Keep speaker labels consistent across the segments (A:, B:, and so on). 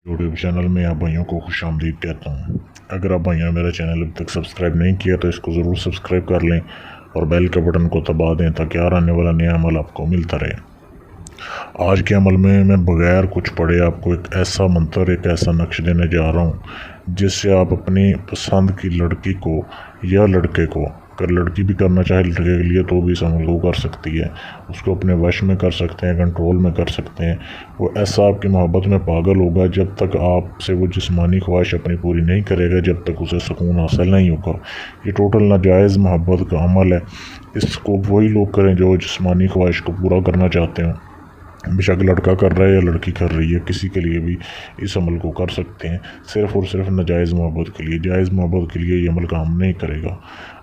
A: YouTube channel में आप भाइयों को खुश आमदीद कहता हूँ। अगर आप भाइयों ने मेरा चैनल अभी तक सब्सक्राइब नहीं किया तो इसको ज़रूर सब्सक्राइब कर लें और बेल के बटन को दबा दें ताकि हर आने वाला नया अमल आपको मिलता रहे। आज के अमल में मैं बगैर कुछ पढ़े आपको एक ऐसा मंत्र, एक ऐसा नक्श देने जा रहा हूँ जिससे आप अपनी पसंद की लड़की को या लड़के को, अगर लड़की भी करना चाहे लड़के के लिए तो भी इस अमल को कर सकती है, उसको अपने वश में कर सकते हैं, कंट्रोल में कर सकते हैं। वो ऐसा आपकी मोहब्बत में पागल होगा जब तक आपसे वो जिस्मानी ख्वाहिश अपनी पूरी नहीं करेगा, जब तक उसे सुकून हासिल नहीं होगा। ये टोटल नाजायज़ मोहब्बत का अमल है। इसको वही लोग करें जो जिस्मानी ख्वाहिश को पूरा करना चाहते हैं। बेशक लड़का कर रहा है या लड़की कर रही है, किसी के लिए भी इस अमल को कर सकते हैं, सिर्फ़ और सिर्फ नाजायज़ मोहब्बत के लिए। जायज़ मोहब्बत के लिए ये अमल काम नहीं करेगा।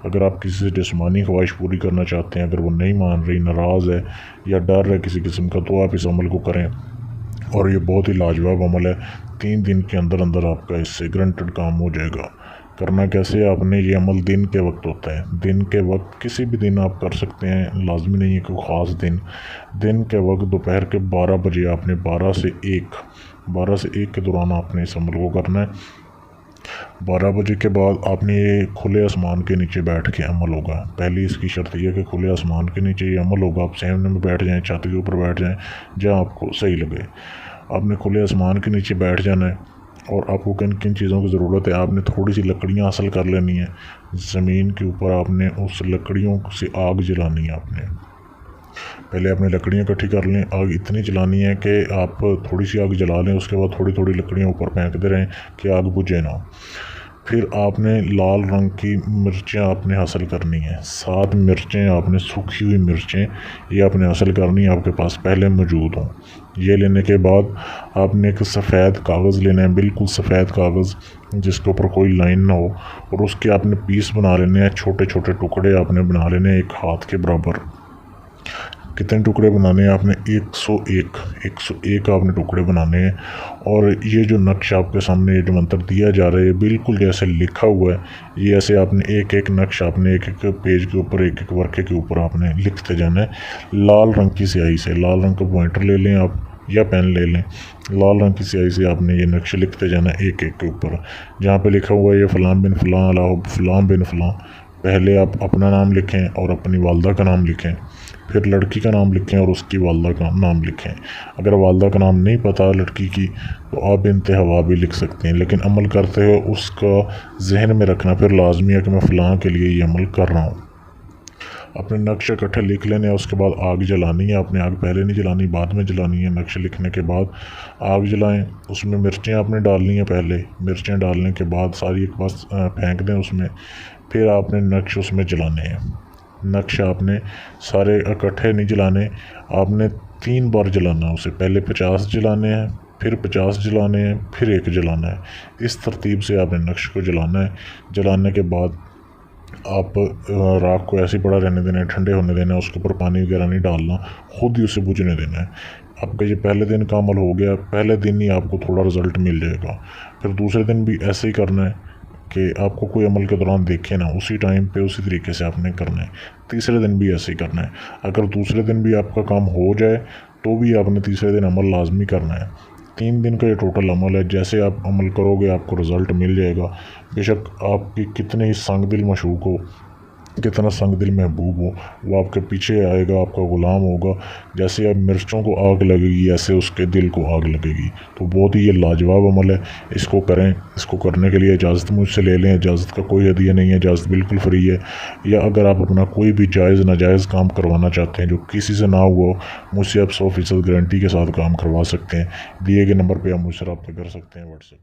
A: अगर आप किसी से जिस्मानी ख्वाहिश पूरी करना चाहते हैं, अगर वो नहीं मान रही, नाराज़ है या डर है किसी किस्म का, तो आप इस अमल को करें और ये बहुत ही लाजवाब अमल है। 3 दिन के अंदर अंदर आपका इससे गारंटेड काम हो जाएगा। करना कैसे, आपने ये अमल दिन के वक्त होता है। दिन के वक्त किसी भी दिन आप कर सकते हैं, लाजमी नहीं है कोई ख़ास दिन। दिन के वक्त दोपहर के 12 बजे आपने 12 से 1 के दौरान आपने इस अमल को करना है। 12 बजे के बाद आपने ये खुले आसमान के नीचे बैठ के अमल होगा। पहली इसकी शर्त यह है कि खुले आसमान के नीचे ये अमल होगा। आप सहने में बैठ जाएँ, छत के ऊपर बैठ जाएँ, जहाँ आपको सही लगे। आपने खुले आसमान के नीचे बैठ जाना है और आपको किन किन चीज़ों की ज़रूरत है, आपने थोड़ी सी लकड़ियाँ हासिल कर लेनी है। ज़मीन के ऊपर आपने उस लकड़ियों से आग जलानी है। आपने पहले अपनी लकड़ियाँ इकट्ठी कर लें। आग इतनी जलानी है कि आप थोड़ी सी आग जला लें, उसके बाद थोड़ी थोड़ी लकड़ियाँ ऊपर फेंकते रहें कि आग बुझे ना। फिर आपने लाल रंग की मिर्चें आपने हासिल करनी है। 7 मिर्चें आपने, सूखी हुई मिर्चें, ये आपने हासिल करनी है, आपके पास पहले मौजूद हों। ये लेने के बाद आपने एक सफ़ेद कागज़ लेना है, बिल्कुल सफ़ेद कागज़ जिसके ऊपर कोई लाइन ना हो, और उसके आपने पीस बना लेने हैं। छोटे छोटे टुकड़े आपने बना लेने हैं, 1 हाथ के बराबर। कितने टुकड़े बनाने हैं आपने? 101 आपने टुकड़े बनाने हैं। और ये जो नक्श आपके सामने, ये जो मंत्र दिया जा रहा है, बिल्कुल जैसे लिखा हुआ है, ये ऐसे आपने एक नक्श आपने एक पेज के ऊपर, एक वर्के के ऊपर आपने लिखते जाना है। लाल रंग की स्याही से, लाल रंग का पॉइंटर ले लें आप या पेन ले लें। लाल रंग की स्याही से आपने ये नक्श लिखते जाना है एक के ऊपर। जहाँ पे लिखा हुआ है ये फ़लाँ बिन फ़लाँ अला फ़लाँ बिन फ़लाँ, पहले आप अपना नाम लिखें और अपनी वालदा का नाम लिखें, फिर लड़की का नाम लिखें और उसकी वालदा का नाम लिखें। अगर वालदा का नाम नहीं पता लड़की की तो आप बिन्त हवा भी लिख सकते हैं, लेकिन अमल करते हुए उसका जहन में रखना फिर लाजमी है कि मैं फ़लाँ के लिए ये अमल कर रहा हूँ। अपने नक्श इकट्ठे लिख लेने हैं, उसके बाद आग जलानी है। आपने आग पहले नहीं जलानी, बाद में जलानी है। नक्श लिखने के बाद आग जलाएं, उसमें मिर्चें आपने डालनी है। पहले मिर्चें डालने के बाद सारी एक पास फेंक दें उसमें, फिर आपने नक्श उसमें जलाने हैं। नक्श आपने सारे इकट्ठे नहीं जलाने, आपने 3 बार जलाना है उसे। पहले 50 जलाने हैं, फिर 50 जलाने हैं, फिर 1 जलाना है। इस तरतीब से आपने नक्श को जलाना है। जलाने के बाद आप राख को ऐसे ही पड़ा रहने देना है, ठंडे होने देना है, उसके ऊपर पानी वगैरह नहीं डालना, खुद ही उसे बुझने देना है। आपका ये पहले दिन का अमल हो गया। पहले दिन ही आपको थोड़ा रिज़ल्ट मिल जाएगा। फिर दूसरे दिन भी ऐसे ही करना है कि आपको कोई अमल के दौरान देखे ना, उसी टाइम पे उसी तरीके से आपने करना है। तीसरे दिन भी ऐसे ही करना है। अगर दूसरे दिन भी आपका काम हो जाए तो भी आपने तीसरे दिन अमल लाजमी करना है। 3 दिन का ये टोटल अमल है। जैसे आप अमल करोगे आपको रिज़ल्ट मिल जाएगा। बेशक आपकी कितने ही संग दिल मशूक हो, कितना संग दिल महबूब हो, वो आपके पीछे आएगा, आपका ग़ुलाम होगा। जैसे अब मिर्चों को आग लगेगी ऐसे उसके दिल को आग लगेगी। तो बहुत ही ये लाजवाब अमल है, इसको करें। इसको करने के लिए इजाज़त मुझसे ले लें। इजाज़त का कोई हदिया नहीं है, इजाज़त बिल्कुल फ्री है। या अगर आप अपना कोई भी जायज़ नाजायज़ काम करवाना चाहते हैं जो किसी से ना हुआ हो, मुझसे आप 100% गारंटी के साथ काम करवा सकते हैं। दिए गए नंबर पर आप मुझसे रब्ता कर सकते हैं व्हाट्सएप।